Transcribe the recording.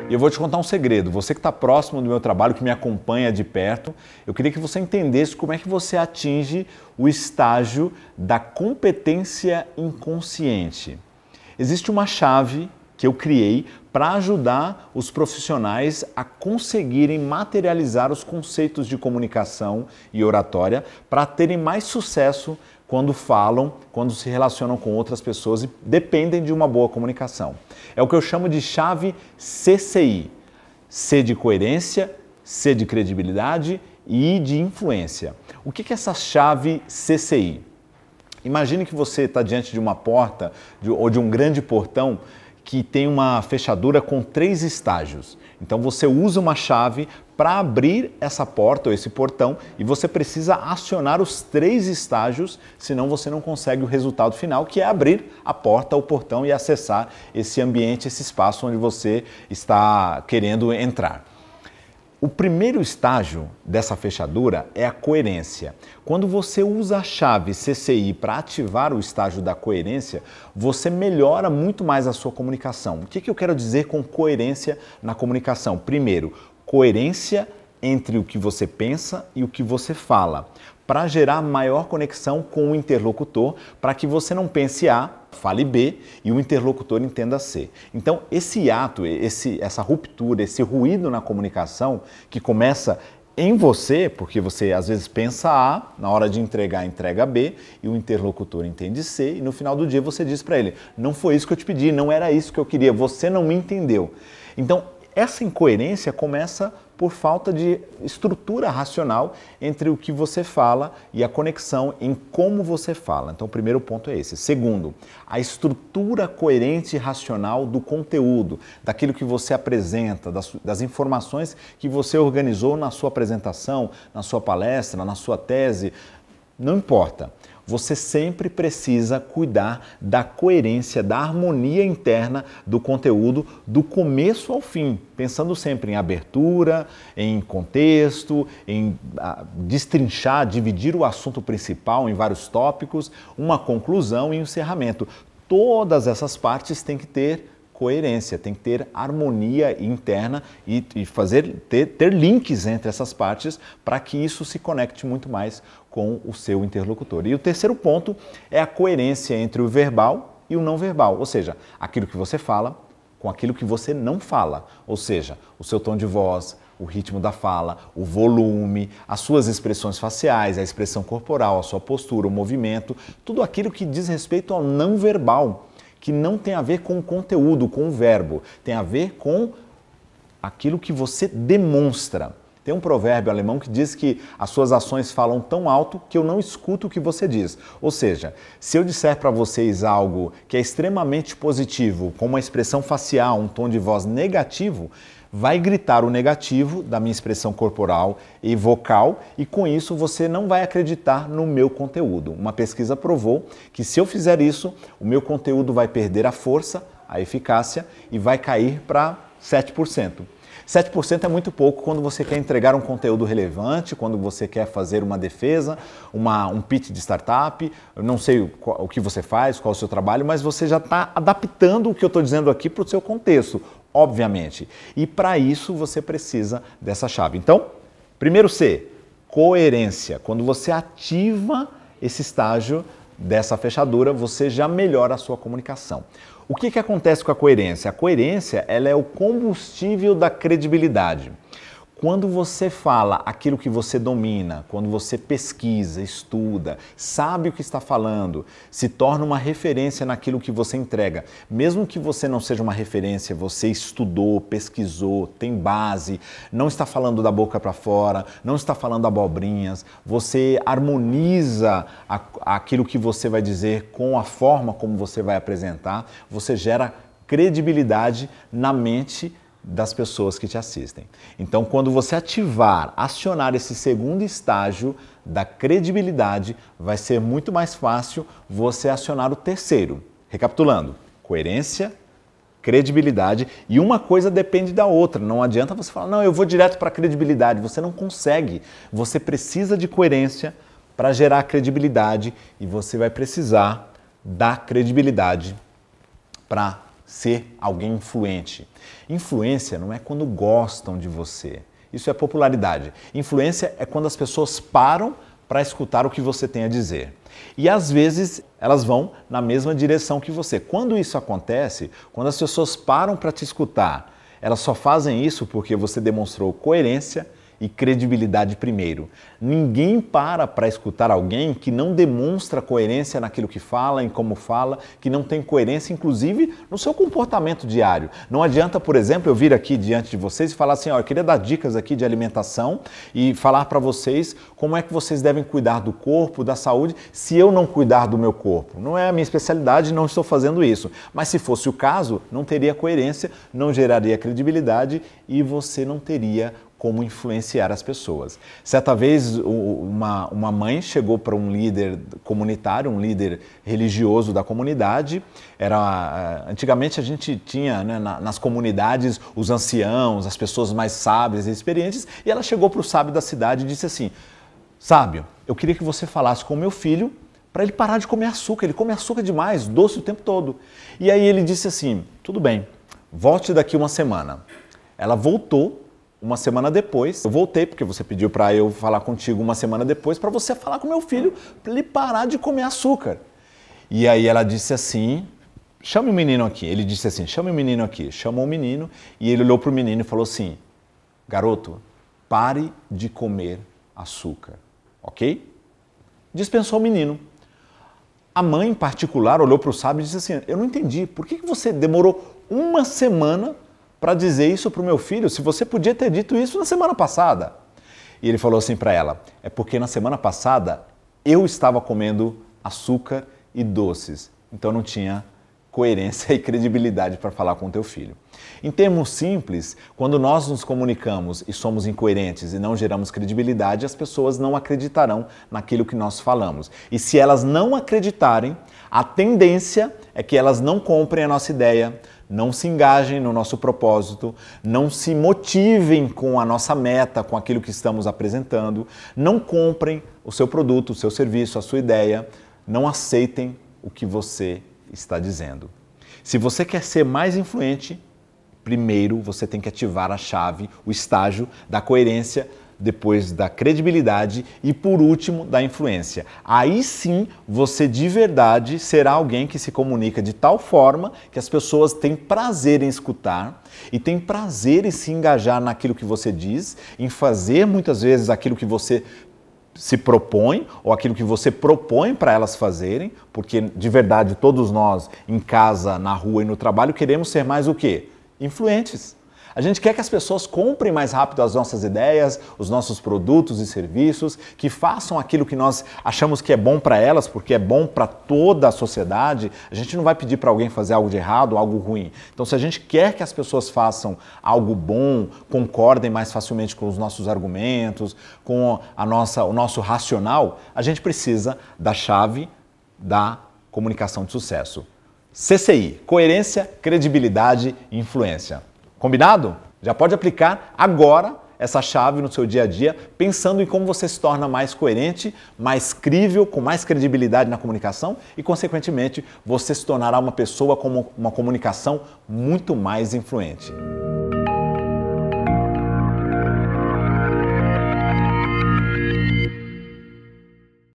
E eu vou te contar um segredo. Você que está próximo do meu trabalho, que me acompanha de perto, eu queria que você entendesse como é que você atinge o estágio da competência inconsciente. Existe uma chave que eu criei para ajudar os profissionais a conseguirem materializar os conceitos de comunicação e oratória para terem mais sucesso quando falam, quando se relacionam com outras pessoas e dependem de uma boa comunicação. É o que eu chamo de chave CCI. C de coerência, C de credibilidade e I de influência. O que é essa chave CCI? Imagine que você está diante de uma porta ou de um grande portão que tem uma fechadura com 3 estágios. Então você usa uma chave para abrir essa porta ou esse portão e você precisa acionar os 3 estágios, senão você não consegue o resultado final, que é abrir a porta ou portão e acessar esse ambiente, esse espaço onde você está querendo entrar. O primeiro estágio dessa fechadura é a coerência. Quando você usa a chave CCI para ativar o estágio da coerência, você melhora muito mais a sua comunicação. O que eu quero dizer com coerência na comunicação? Primeiro, coerência entre o que você pensa e o que você fala, para gerar maior conexão com o interlocutor, para que você não pense A, fale B e o interlocutor entenda C. Então, esse ato, essa ruptura, esse ruído na comunicação que começa em você, porque você às vezes pensa A, na hora de entregar, entrega B e o interlocutor entende C e no final do dia você diz para ele, não foi isso que eu te pedi, não era isso que eu queria, você não me entendeu. Então, essa incoerência começa por falta de estrutura racional entre o que você fala e a conexão em como você fala. Então, o primeiro ponto é esse. Segundo, a estrutura coerente e racional do conteúdo, daquilo que você apresenta, das informações que você organizou na sua apresentação, na sua palestra, na sua tese, não importa. Você sempre precisa cuidar da coerência, da harmonia interna do conteúdo, do começo ao fim, pensando sempre em abertura, em contexto, em destrinchar, dividir o assunto principal em vários tópicos, uma conclusão e um encerramento. Todas essas partes têm que ter coerência, tem que ter harmonia interna e ter links entre essas partes para que isso se conecte muito mais com o seu interlocutor. E o terceiro ponto é a coerência entre o verbal e o não verbal, ou seja, aquilo que você fala com aquilo que você não fala, ou seja, o seu tom de voz, o ritmo da fala, o volume, as suas expressões faciais, a expressão corporal, a sua postura, o movimento, tudo aquilo que diz respeito ao não verbal, que não tem a ver com o conteúdo, com o verbo, tem a ver com aquilo que você demonstra. Tem um provérbio alemão que diz que as suas ações falam tão alto que eu não escuto o que você diz. Ou seja, se eu disser para vocês algo que é extremamente positivo, com uma expressão facial, um tom de voz negativo, vai gritar o negativo da minha expressão corporal e vocal e com isso você não vai acreditar no meu conteúdo. Uma pesquisa provou que se eu fizer isso, o meu conteúdo vai perder a força, a eficácia e vai cair para 7%. 7% é muito pouco quando você quer entregar um conteúdo relevante, quando você quer fazer uma defesa, um pitch de startup, eu não sei o que você faz, qual é o seu trabalho, mas você já está adaptando o que eu estou dizendo aqui para o seu contexto, obviamente. E para isso você precisa dessa chave. Então, primeiro C, coerência. Quando você ativa esse estágio dessa fechadura, você já melhora a sua comunicação. O que acontece com a coerência? A coerência ela é o combustível da credibilidade. Quando você fala aquilo que você domina, quando você pesquisa, estuda, sabe o que está falando, se torna uma referência naquilo que você entrega. Mesmo que você não seja uma referência, você estudou, pesquisou, tem base, não está falando da boca para fora, não está falando abobrinhas, você harmoniza aquilo que você vai dizer com a forma como você vai apresentar, você gera credibilidade na mente das pessoas que te assistem. Então, quando você acionar esse segundo estágio da credibilidade, vai ser muito mais fácil você acionar o terceiro. Recapitulando, coerência, credibilidade e uma coisa depende da outra. Não adianta você falar, não, eu vou direto para a credibilidade. Você não consegue. Você precisa de coerência para gerar credibilidade e você vai precisar dá credibilidade para ser alguém influente. Influência não é quando gostam de você. Isso é popularidade. Influência é quando as pessoas param para escutar o que você tem a dizer. E às vezes elas vão na mesma direção que você. Quando isso acontece, quando as pessoas param para te escutar, elas só fazem isso porque você demonstrou coerência e credibilidade primeiro. Ninguém para escutar alguém que não demonstra coerência naquilo que fala, em como fala, que não tem coerência, inclusive, no seu comportamento diário. Não adianta, por exemplo, eu vir aqui diante de vocês e falar assim, ó, eu queria dar dicas aqui de alimentação e falar para vocês como é que vocês devem cuidar do corpo, da saúde, se eu não cuidar do meu corpo. Não é a minha especialidade, não estou fazendo isso. Mas se fosse o caso, não teria coerência, não geraria credibilidade e você não teria como influenciar as pessoas. Certa vez, uma mãe chegou para um líder comunitário, um líder religioso da comunidade. Antigamente a gente tinha, né, nas comunidades os anciãos, as pessoas mais sábias e experientes, e ela chegou para o sábio da cidade e disse assim, sábio, eu queria que você falasse com o meu filho para ele parar de comer açúcar, ele come açúcar demais, doce o tempo todo. E aí ele disse assim, tudo bem, volte daqui uma semana. Ela voltou. Uma semana depois, eu voltei, porque você pediu para eu falar contigo uma semana depois, para você falar com meu filho, para ele parar de comer açúcar. E aí ela disse assim, chame o menino aqui. Ele disse assim, chame o menino aqui. Chamou o menino e ele olhou para o menino e falou assim, garoto, pare de comer açúcar, ok? Dispensou o menino. A mãe, em particular, olhou para o sábio e disse assim, eu não entendi, por que você demorou uma semana para dizer isso para o meu filho, se você podia ter dito isso na semana passada? E ele falou assim para ela, é porque na semana passada eu estava comendo açúcar e doces, então não tinha coerência e credibilidade para falar com o teu filho. Em termos simples, quando nós nos comunicamos e somos incoerentes e não geramos credibilidade, as pessoas não acreditarão naquilo que nós falamos. E se elas não acreditarem, a tendência é que elas não comprem a nossa ideia, não se engajem no nosso propósito, não se motivem com a nossa meta, com aquilo que estamos apresentando, não comprem o seu produto, o seu serviço, a sua ideia, não aceitem o que você está dizendo. Se você quer ser mais influente, primeiro você tem que ativar a chave, o estágio da coerência, depois da credibilidade e, por último, da influência. Aí sim, você de verdade será alguém que se comunica de tal forma que as pessoas têm prazer em escutar e têm prazer em se engajar naquilo que você diz, em fazer muitas vezes aquilo que você se propõe ou aquilo que você propõe para elas fazerem, porque de verdade todos nós, em casa, na rua e no trabalho, queremos ser mais o quê? Influentes. A gente quer que as pessoas comprem mais rápido as nossas ideias, os nossos produtos e serviços, que façam aquilo que nós achamos que é bom para elas, porque é bom para toda a sociedade. A gente não vai pedir para alguém fazer algo de errado, algo ruim. Então, se a gente quer que as pessoas façam algo bom, concordem mais facilmente com os nossos argumentos, com o nosso racional, a gente precisa da chave da comunicação de sucesso. CCI, coerência, credibilidade e influência. Combinado? Já pode aplicar agora essa chave no seu dia a dia, pensando em como você se torna mais coerente, mais crível, com mais credibilidade na comunicação e, consequentemente, você se tornará uma pessoa com uma comunicação muito mais influente.